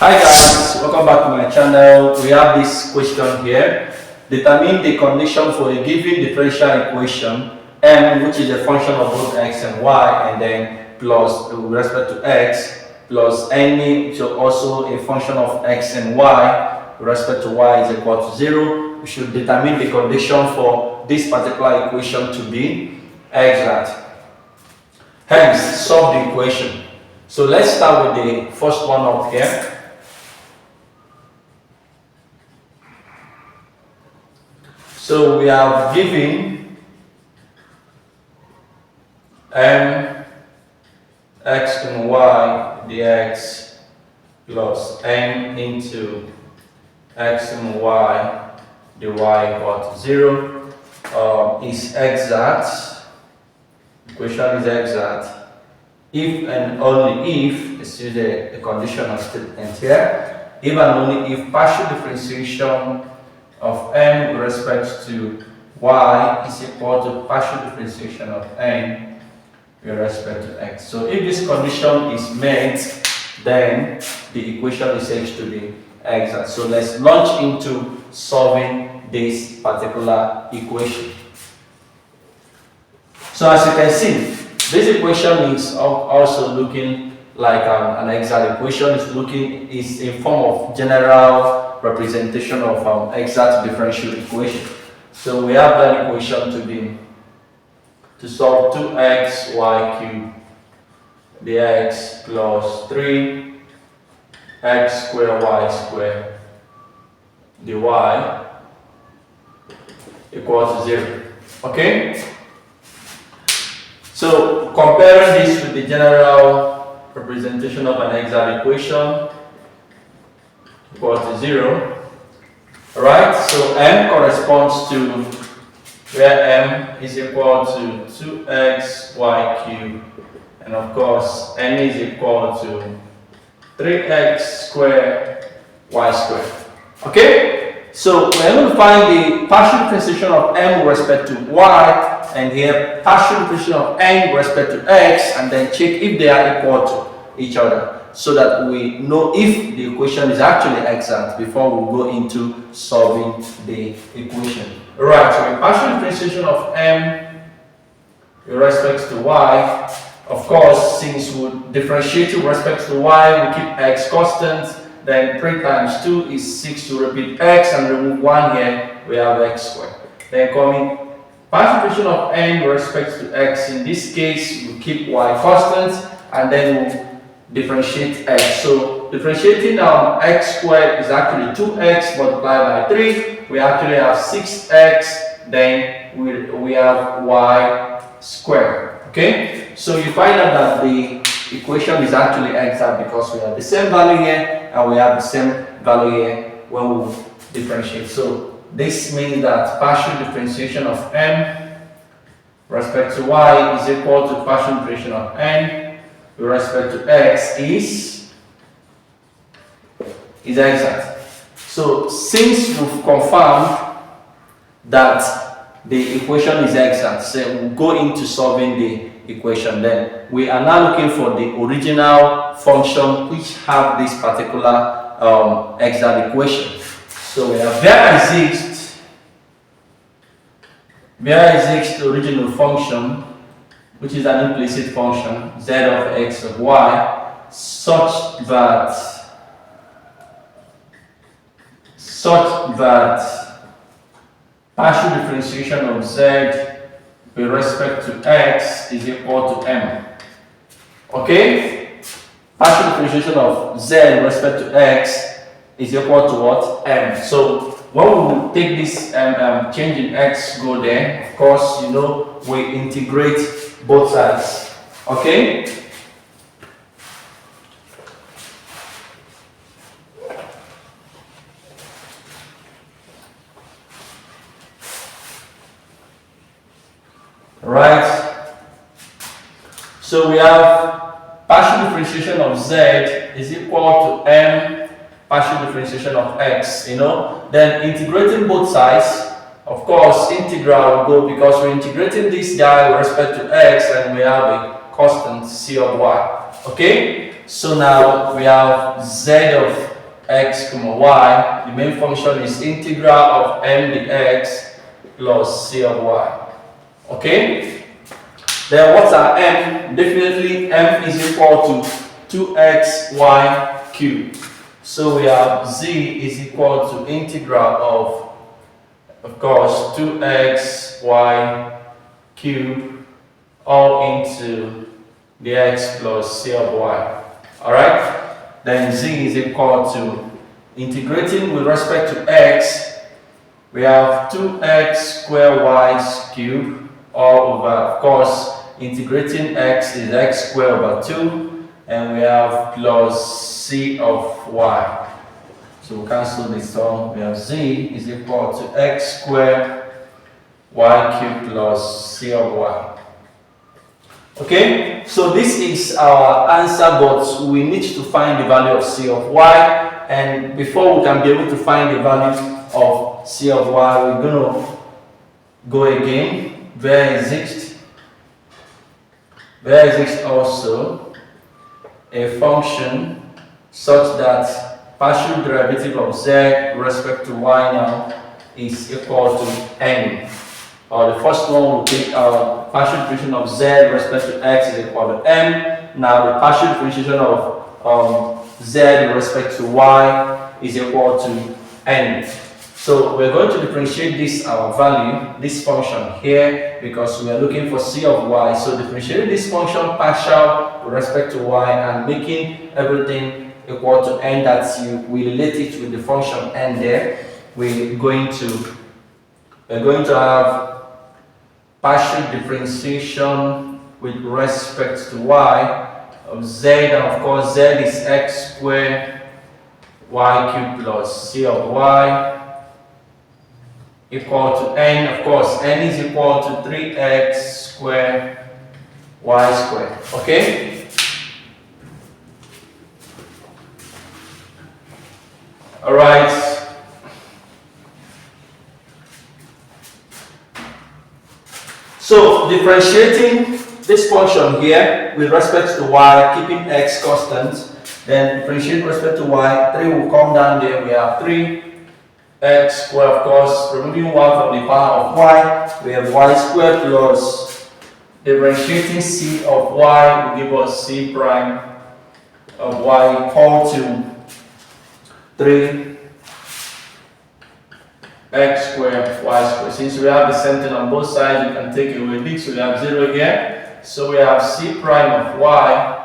Hi guys, welcome back to my channel. We have this question here. Determine the condition for a given differential equation m, which is a function of both x and y, and then plus with respect to x, plus any, which is also a function of x and y with respect to y is equal to 0. We should determine the condition for this particular equation to be exact. Hence, solve the equation. So let's start with the first one up here. So we are given m x and y dx plus n into x and y dy equal to 0 is exact. The equation is exact if and only if, let's use a conditional statement here, if and only if partial differentiation of m with respect to y is equal to partial differentiation of n with respect to x. So if this condition is met, then the equation is said to be exact. So let's launch into solving this particular equation. So as you can see, this equation is also looking like an exact equation. Is in form of general representation of exact differential equation. So we have that equation to solve 2xy³ dx plus 3x²y² equals to 0. Okay? So comparing this with the general representation of an exact equation equal to 0. Alright, so m corresponds to where m is equal to 2xy³, and of course n is equal to 3x²y². Okay, so we're going to find the partial differentiation of m with respect to y, and here partial differentiation of n with respect to x, and then check if they are equal to each other, so that we know if the equation is actually exact before we go into solving the equation. Alright, so a partial differentiation of m with respect to y, of course, since we differentiate with respect to y, we keep x constant, then 3 times 2 is 6 to repeat x, and remove 1 here, we have x². Then coming partial differentiation of n with respect to x, in this case, we keep y constant, and then we'll differentiate x. So differentiating x² is actually 2x multiplied by 3. We actually have 6x, then we have y². Okay, so you find out that the equation is actually exact because we have the same value here and we have the same value here when we differentiate. So this means that partial differentiation of m with respect to y is equal to partial differentiation of n with respect to x is exact. So since we've confirmed that the equation is exact, so we'll go into solving the equation. Then we are now looking for the original function which have this particular exact equation. So we have there exists the original function, which is an implicit function z of x of y, such that partial differentiation of z with respect to x is equal to m. Okay? Partial differentiation of z with respect to x is equal to what? M. So when we take this change in x go there, of course, you know, we integrate both sides. Okay? Right? So we have partial differentiation of z is equal to m partial differentiation of x, you know. Then integrating both sides, of course, integral will go because we're integrating this guy with respect to x and we have a constant c of y. Okay, so now we have z of x comma y. The main function is integral of m dx plus c of y. Okay? Then what's our m? Definitely m is equal to 2xy cubed. So we have z is equal to integral of course, 2xy cubed all into the x plus c of y. Alright? Then z is equal to, integrating with respect to x, we have 2x square y cubed all over, of course, integrating x is x squared over 2, and we have plus c of y. So we cancel this term. We have z is equal to x squared y cubed plus c of y. Okay, so this is our answer, but we need to find the value of c of y, and before we can be able to find the value of c of y, we're going to go again. There exists also a function such that partial derivative of z with respect to y now is equal to n. Or the first one will take our partial differentiation of z with respect to x is equal to m. Now the partial differentiation of z with respect to y is equal to n. So we're going to differentiate this our value, this function here, because we are looking for c of y. So differentiating this function partial with respect to y and making everything equal to n, that we relate it with the function n there. We're going to have partial differentiation with respect to y of z, and of course z is x squared y cubed plus c of y equal to n. Of course, n is equal to 3x squared y squared. Okay? Alright. So differentiating this function here with respect to y, keeping x constant, then differentiate with respect to y, 3 will come down there. We have 3x squared, of course, removing 1 from the power of y, we have y squared plus differentiating c of y will give us c prime of y equal to 3x squared y squared. Since we have the same thing on both sides, we can take away this, so we have 0 here. So we have c prime of y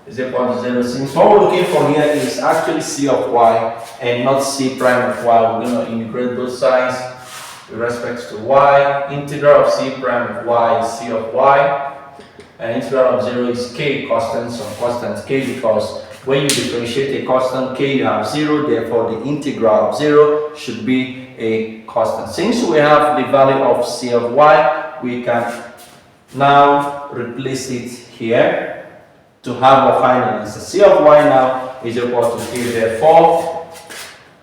is equal to 0. Since what we're looking for here is actually c of y and not c prime of y, we're going to integrate both sides with respect to y. Integral of c prime of y is c of y, and integral of 0 is k, constant, so constant k, because when you differentiate a constant k, you have 0, therefore the integral of 0 should be a constant. Since we have the value of c of y, we can now replace it here to have a final answer. C of y now is equal to k, therefore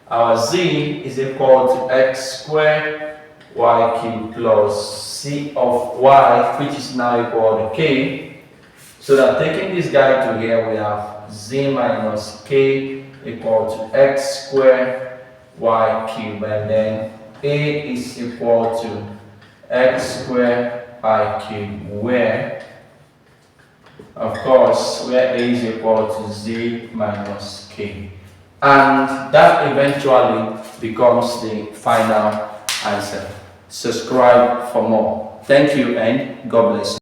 our z is equal to x squared y cubed plus c of y, which is now equal to k. So that taking this guy to here, we have z minus k equal to x squared y cubed, and then a is equal to x squared y cubed, where of course where a is equal to z minus k, and that eventually becomes the final answer. Subscribe for more. Thank you and God bless you.